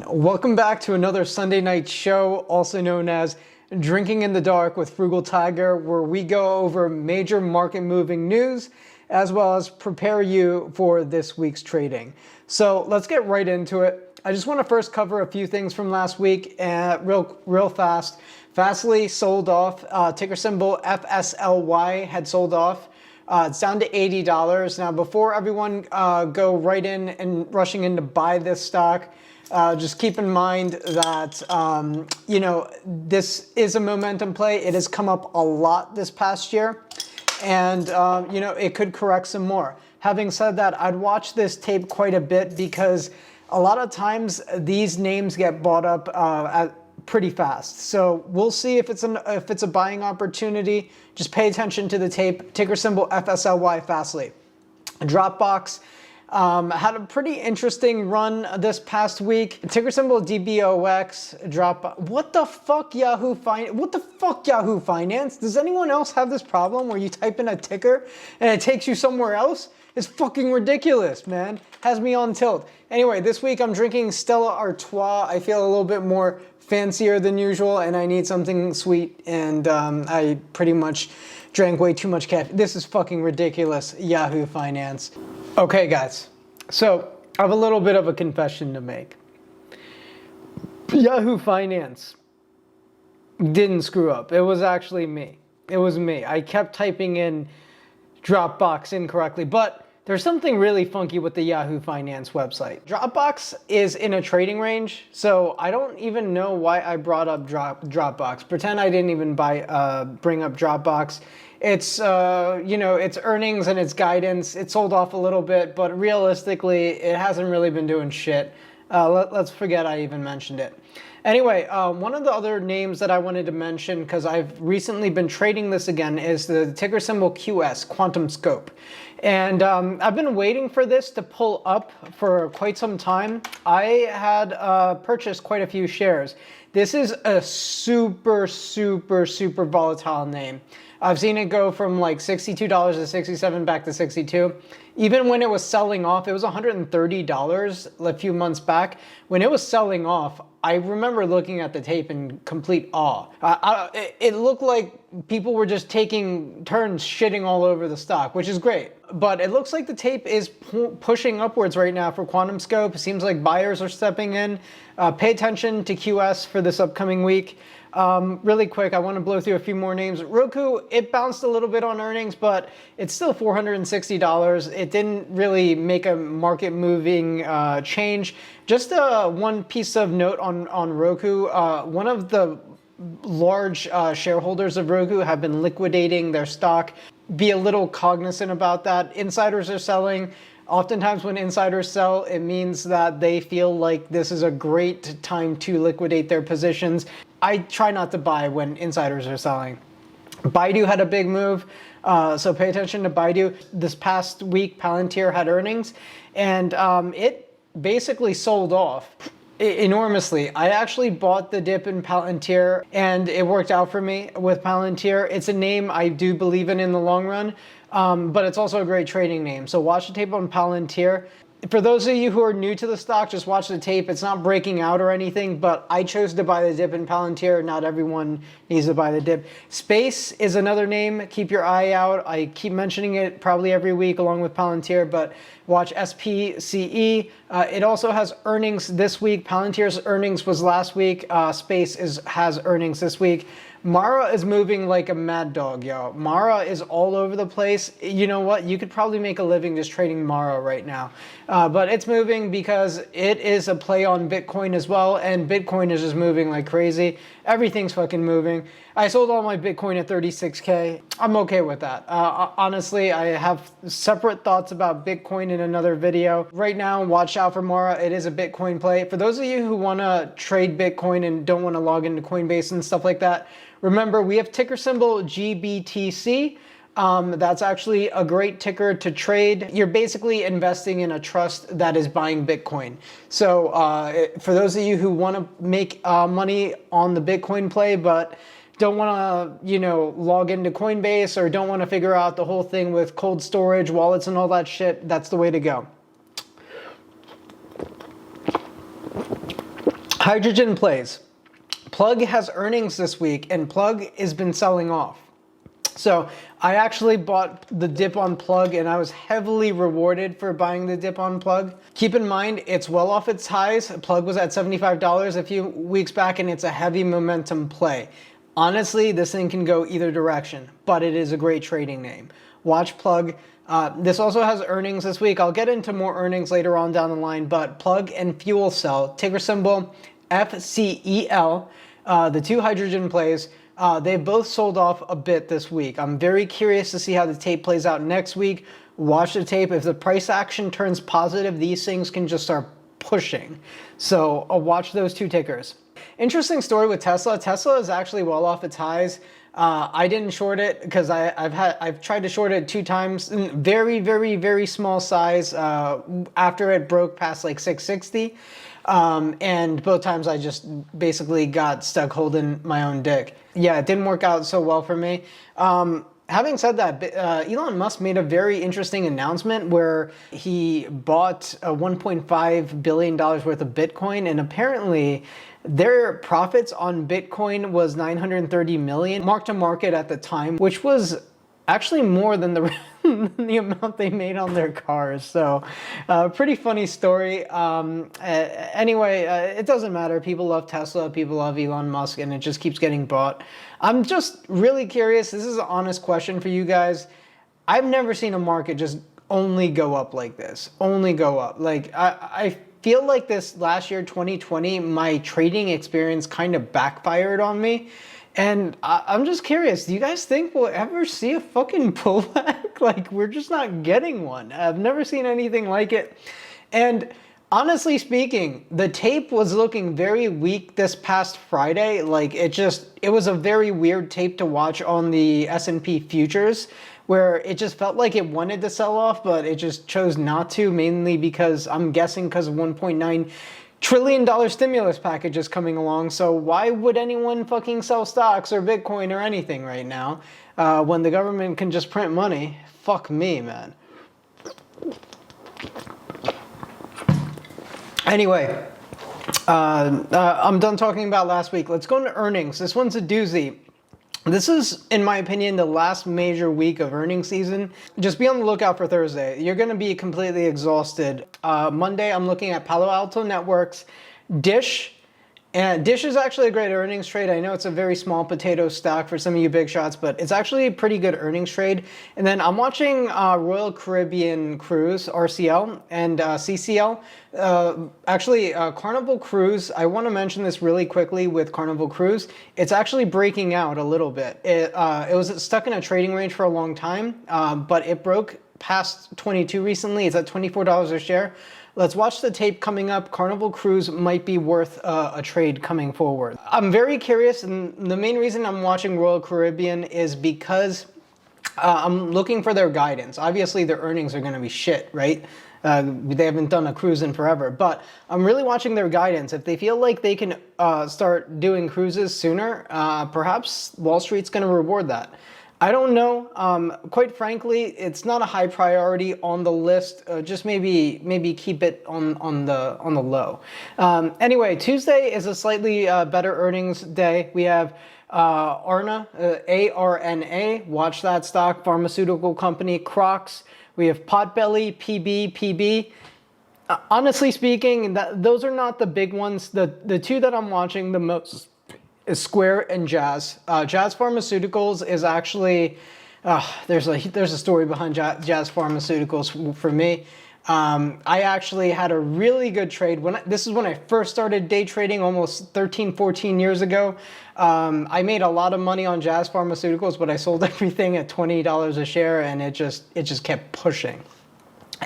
Welcome back to another Sunday night show, also known as Drinking in the Dark with Frugal Tiger, where we go over major market moving news as well as prepare you for this week's trading. So let's get right into it. I just want to first cover a few things from last week real fast. Fastly sold off, ticker symbol FSLY had sold off. It's down to $80. Now, before everyone go right in and rushing in to buy this stock, just keep in mind that, this is a momentum play. It has come up a lot this past year, and, it could correct some more. Having said that, I'd watch this tape quite a bit because a lot of times these names get bought up pretty fast. So we'll see if it's a buying opportunity. Just pay attention to the tape. Ticker symbol FSLY Fastly. Dropbox had a pretty interesting run this past week. Ticker symbol DBOX. What the fuck, Yahoo Finance? What the fuck, Yahoo Finance? Does anyone else have this problem where you type in a ticker and it takes you somewhere else? It's fucking ridiculous, man. Has me on tilt. Anyway, this week I'm drinking Stella Artois. I feel a little bit more fancier than usual, and I need something sweet, and I pretty much drank way too much caffeine. This is fucking ridiculous, Yahoo Finance. Okay, guys, so I have a little bit of a confession to make. Yahoo Finance didn't screw up. It was actually me. It was me. I kept typing in Dropbox incorrectly, but there's something really funky with the Yahoo Finance website. Dropbox is in a trading range, so I don't even know why I brought up Dropbox. Pretend I didn't even bring up Dropbox. It's its earnings and its guidance. It sold off a little bit, but realistically, it hasn't really been doing shit. Let's forget I even mentioned it. Anyway, one of the other names that I wanted to mention, because I've recently been trading this again, is the ticker symbol QS, Quantum Scope. And I've been waiting for this to pull up for quite some time. I had purchased quite a few shares. This is a super volatile name. I've seen it go from like $62 to $67 back to $62. Even when it was selling off, it was $130 a few months back. When it was selling off, I remember looking at the tape in complete awe. It looked like people were just taking turns shitting all over the stock, which is great. But it looks like the tape is pushing upwards right now for Quantum Scope. It seems like buyers are stepping in. Pay attention to QS for this upcoming week. Really quick, I want to blow through a few more names. Roku, it bounced a little bit on earnings, but it's still $460. It didn't really make a market moving change. Just one piece of note on Roku. One of the large shareholders of Roku have been liquidating their stock. Be a little cognizant about that. Insiders are selling. Oftentimes when insiders sell, it means that they feel like this is a great time to liquidate their positions. I try not to buy when insiders are selling. Baidu had a big move, so pay attention to Baidu. This past week, Palantir had earnings, and it basically sold off enormously. I actually bought the dip in Palantir, and it worked out for me with Palantir. It's a name I do believe in the long run, but it's also a great trading name. So watch the tape on Palantir. For those of you who are new to the stock, just watch the tape. It's not breaking out or anything, but I chose to buy the dip in Palantir. Not everyone needs to buy the dip. Space is another name. Keep your eye out. I keep mentioning it probably every week along with Palantir, but watch SPCE. It also has earnings this week. Palantir's earnings was last week. Space has earnings this week. Mara is moving like a mad dog, yo. Mara is all over the place. You know what? You could probably make a living just trading Mara right now. But it's moving because it is a play on Bitcoin as well, and Bitcoin is just moving like crazy. Everything's fucking moving. I sold all my Bitcoin at 36K. I'm okay with that. Honestly, I have separate thoughts about Bitcoin in another video. Right now, watch out for Mara. It is a Bitcoin play. For those of you who want to trade Bitcoin and don't want to log into Coinbase and stuff like that, remember, we have ticker symbol GBTC. That's actually a great ticker to trade. You're basically investing in a trust that is buying Bitcoin. So for those of you who want to make money on the Bitcoin play, but don't want to, log into Coinbase or don't want to figure out the whole thing with cold storage, wallets, and all that shit, that's the way to go. Hydrogen plays. Plug has earnings this week, and Plug has been selling off. So I actually bought the dip on Plug, and I was heavily rewarded for buying the dip on Plug. Keep in mind, it's well off its highs. Plug was at $75 a few weeks back, and it's a heavy momentum play. Honestly, this thing can go either direction, but it is a great trading name. Watch Plug. This also has earnings this week. I'll get into more earnings later on down the line, but Plug and Fuel Cell, ticker symbol FCEL, the two hydrogen plays, they both sold off a bit this week. I'm very curious to see how the tape plays out next week. Watch the tape. If the price action turns positive, these things can just start pushing. So I'll watch those two tickers. Interesting story with Tesla. Tesla is actually well off its highs. I didn't short it because I've tried to short it 2 times. Very, very, very small size after it broke past like 660. And both times I just basically got stuck holding my own dick. Yeah, it didn't work out so well for me. Having said that, Elon Musk made a very interesting announcement where he bought $1.5 billion worth of Bitcoin, and apparently their profits on Bitcoin was 930 million mark to market at the time, which was actually more than the amount they made on their cars. So pretty funny story. Anyway, it doesn't matter. People love Tesla, people love Elon Musk, and it just keeps getting bought. I'm just really curious. This is an honest question for you guys. I've never seen a market just only go up like this. Only go up. Like I feel like this last year, 2020, my trading experience kind of backfired on me. And I'm just curious, do you guys think we'll ever see a fucking pullback? Like, we're just not getting one. I've never seen anything like it. And honestly speaking, the tape was looking very weak this past Friday. Like, it was a very weird tape to watch on the S&P futures, where it just felt like it wanted to sell off, but it just chose not to, mainly because I'm guessing because of $1.9 trillion stimulus package is coming along. So why would anyone fucking sell stocks or Bitcoin or anything right now when the government can just print money? Fuck me, man. Anyway, I'm done talking about last week. Let's go into earnings. This one's a doozy. This is, in my opinion, the last major week of earnings season. Just be on the lookout for Thursday. You're going to be completely exhausted. Monday, I'm looking at Palo Alto Networks, Dish. And Dish is actually a great earnings trade. I know it's a very small potato stock for some of you big shots, but it's actually a pretty good earnings trade. And then I'm watching Royal Caribbean Cruise, RCL, and CCL. Carnival Cruise, I want to mention this really quickly with Carnival Cruise. It's actually breaking out a little bit. It was stuck in a trading range for a long time, but it broke past 22 recently. It's at $24 a share. Let's watch the tape coming up. Carnival Cruise might be worth a trade coming forward. I'm very curious, and the main reason I'm watching Royal Caribbean is because I'm looking for their guidance. Obviously, their earnings are going to be shit, right? They haven't done a cruise in forever, but I'm really watching their guidance. If they feel like they can start doing cruises sooner, perhaps Wall Street's going to reward that. I don't know. Quite frankly, it's not a high priority on the list. Just maybe keep it on the low. Anyway, Tuesday is a slightly better earnings day. We have ARNA, ARNA. Watch that stock. Pharmaceutical company. Crocs. We have Potbelly, PB. Honestly speaking, those are not the big ones. The two that I'm watching the most is Square and Jazz. Jazz Pharmaceuticals is actually, there's a story behind Jazz Pharmaceuticals for me. I actually had a really good trade. This is when I first started day trading almost 13, 14 years ago. I made a lot of money on Jazz Pharmaceuticals, but I sold everything at $20 a share, and it just kept pushing.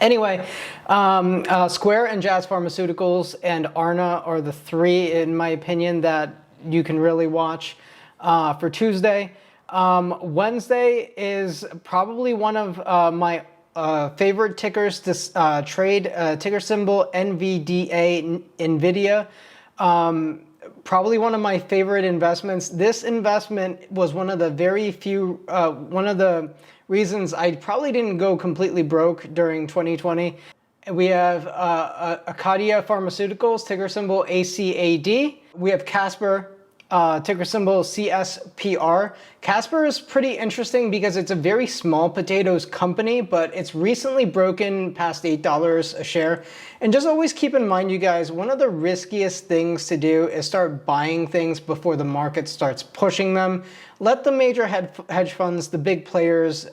Anyway, Square and Jazz Pharmaceuticals and ARNA are the three, in my opinion, that you can really watch for Tuesday. Wednesday is probably one of my favorite tickers to trade. Ticker symbol NVDA, Nvidia. Probably one of my favorite investments. This investment was one of the very few, one of the reasons I probably didn't go completely broke during 2020. We have ACADIA Pharmaceuticals, ticker symbol ACAD. We have Casper, ticker symbol CSPR. Casper is pretty interesting because it's a very small potatoes company, but it's recently broken past $8 a share. And just always keep in mind, you guys, one of the riskiest things to do is start buying things before the market starts pushing them. Let the major hedge funds, the big players,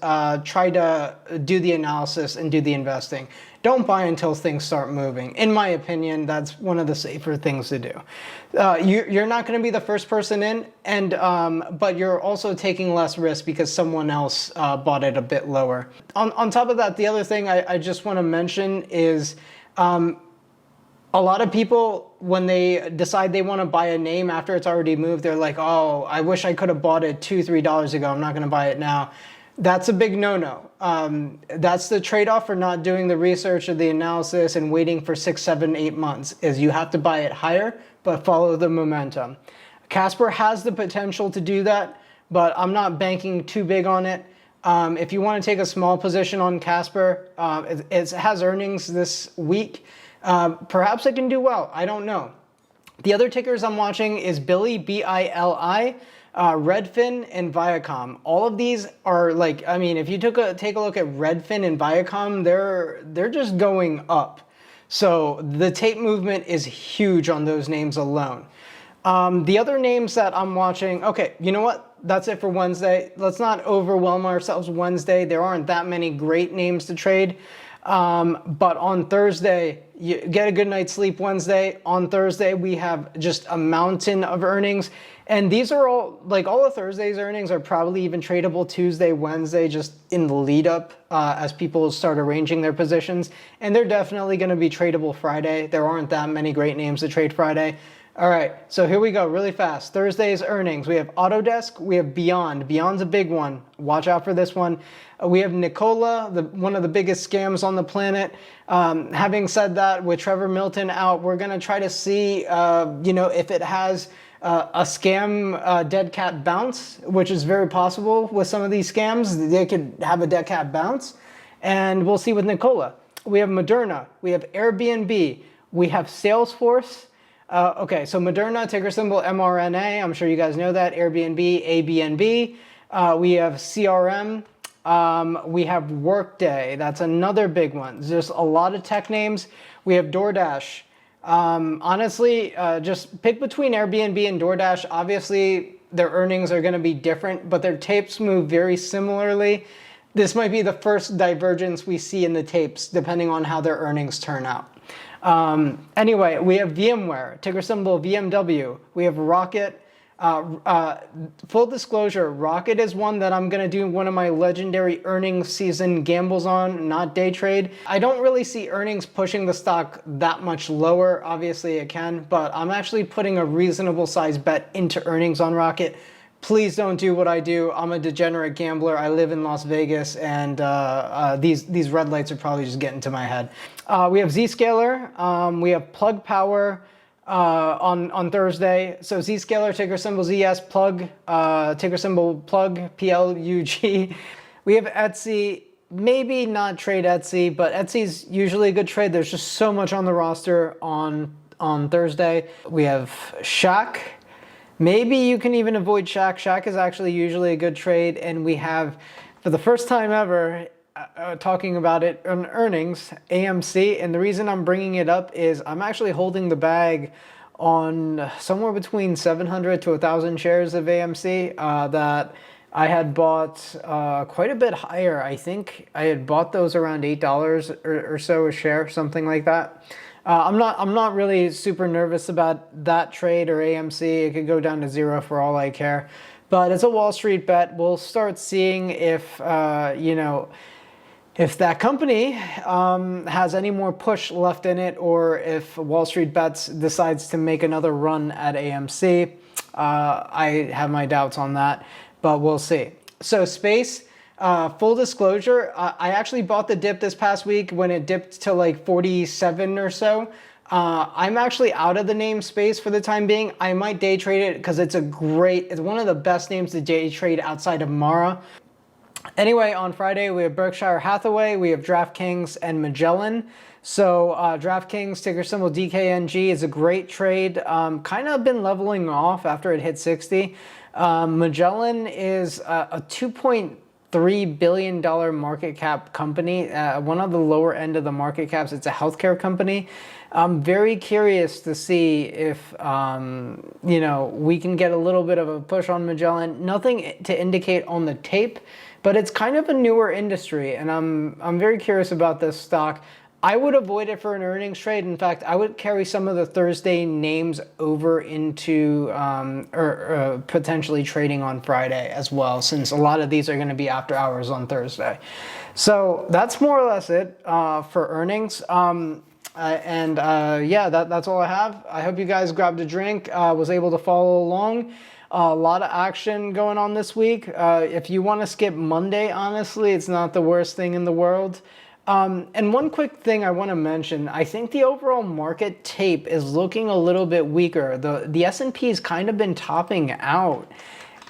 try to do the analysis and do the investing. Don't buy until things start moving. In my opinion, that's one of the safer things to do. You're not going to be the first person in, and but you're also taking less risk because someone else bought it a bit lower. On top of that, the other thing I just want to mention is a lot of people, when they decide they want to buy a name after it's already moved, they're like, oh, I wish I could have bought it $2-3 ago. I'm not going to buy it now. That's a big no-no. That's the trade-off for not doing the research or the analysis and waiting for 6, 7, 8 months, is you have to buy it higher, but follow the momentum. Casper has the potential to do that, but I'm not banking too big on it. If you want to take a small position on Casper, it has earnings this week. Perhaps it can do well. I don't know. The other tickers I'm watching is Billy, B-I-L-I, Redfin, and Viacom. All of these are like, I mean, if you take a look at Redfin and Viacom, they're just going up. So the tape movement is huge on those names alone. The other names that I'm watching, okay, you know what? That's it for Wednesday. Let's not overwhelm ourselves Wednesday. There aren't that many great names to trade. But on Thursday, you get a good night's sleep Wednesday. On Thursday, we have just a mountain of earnings. And these are all, like all of Thursday's earnings are probably even tradable Tuesday, Wednesday, just in the lead up as people start arranging their positions. And they're definitely going to be tradable Friday. There aren't that many great names to trade Friday. All right, so here we go really fast. Thursday's earnings. We have Autodesk, we have Beyond. Beyond's a big one. Watch out for this one. We have Nikola, one of the biggest scams on the planet. Having said that, with Trevor Milton out, we're going to try to see, if it has a scam dead cat bounce, which is very possible with some of these scams. They could have a dead cat bounce, and we'll see with Nikola. We have Moderna, we have Airbnb, we have Salesforce. Okay, so Moderna, ticker symbol MRNA. I'm sure you guys know that. Airbnb, ABNB. We have CRM. We have Workday. That's another big one. There's a lot of tech names. We have DoorDash. Honestly, just pick between Airbnb and DoorDash. Obviously, their earnings are going to be different, but their tapes move very similarly. This might be the first divergence we see in the tapes, depending on how their earnings turn out. Anyway, we have VMware, ticker symbol VMW. We have Rocket. Full disclosure, Rocket is one that I'm going to do one of my legendary earnings season gambles on, not day trade. I don't really see earnings pushing the stock that much lower. Obviously it can, but I'm actually putting a reasonable size bet into earnings on Rocket. Please don't do what I do. I'm a degenerate gambler. I live in Las Vegas, and these red lights are probably just getting to my head. We have Zscaler. We have Plug Power on Thursday. So Zscaler, ticker symbol ZS, Plug, ticker symbol Plug, PLUG. We have Etsy. Maybe not trade Etsy, but Etsy's usually a good trade. There's just so much on the roster on Thursday. We have Shack. Maybe you can even avoid Shack. Shack is actually usually a good trade. And we have, for the first time ever, talking about it on earnings, AMC. And the reason I'm bringing it up is I'm actually holding the bag on somewhere between 700 to 1,000 shares of AMC that I had bought quite a bit higher. I think I had bought those around $8 or so a share, something like that. I'm not really super nervous about that trade or AMC. It could go down to zero for all I care. But it's a Wall Street bet. We'll start seeing if if that company has any more push left in it, or if Wall Street Bets decides to make another run at AMC. I have my doubts on that, but we'll see. So space. Full disclosure, I actually bought the dip this past week when it dipped to like 47 or so. I'm actually out of the name space for the time being. I might day trade it because it's one of the best names to day trade outside of Mara. Anyway, on Friday, we have Berkshire Hathaway, we have DraftKings, and Magellan. So DraftKings, ticker symbol DKNG, is a great trade. Kind of been leveling off after it hit 60. Magellan is a $2.3 billion market cap company, one of the lower end of the market caps. It's a healthcare company. I'm very curious to see if, you know, we can get a little bit of a push on Magellan. Nothing to indicate on the tape, but it's kind of a newer industry, and I'm very curious about this stock. I would avoid it for an earnings trade. In fact, I would carry some of the Thursday names over into potentially trading on Friday as well, since a lot of these are going to be after hours on Thursday. So that's more or less it for earnings. Yeah, that's all I have. I hope you guys grabbed a drink, was able to follow along. A lot of action going on this week. If you want to skip Monday, honestly, it's not the worst thing in the world. And one quick thing I want to mention, I think the overall market tape is looking a little bit weaker. The S&P has kind of been topping out.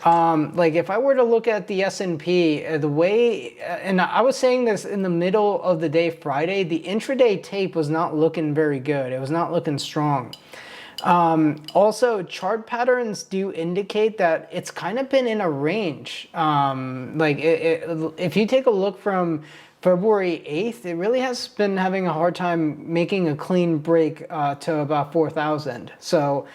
Like if I were to look at the S&P, the way, and I was saying this in the middle of the day Friday, the intraday tape was not looking very good. It was not looking strong. Also, chart patterns do indicate that it's kind of been in a range. If you take a look from February 8th, it really has been having a hard time making a clean break to about 4,000. So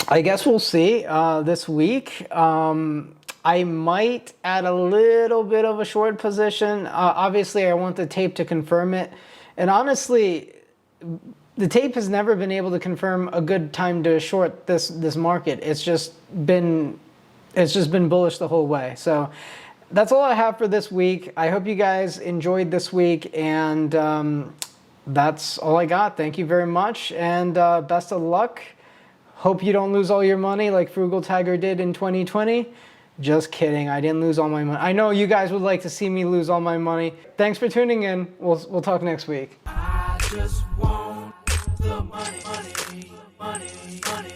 I guess we'll see this week. I might add a little bit of a short position. Obviously, I want the tape to confirm it. And honestly, the tape has never been able to confirm a good time to short this market. It's just been bullish the whole way. So that's all I have for this week. I hope you guys enjoyed this week, and that's all I got. Thank you very much, and best of luck. Hope you don't lose all your money like Frugal Tiger did in 2020. Just kidding, I didn't lose all my money. I know you guys would like to see me lose all my money. Thanks for tuning in. We'll talk next week. I just want the money, money, money, money.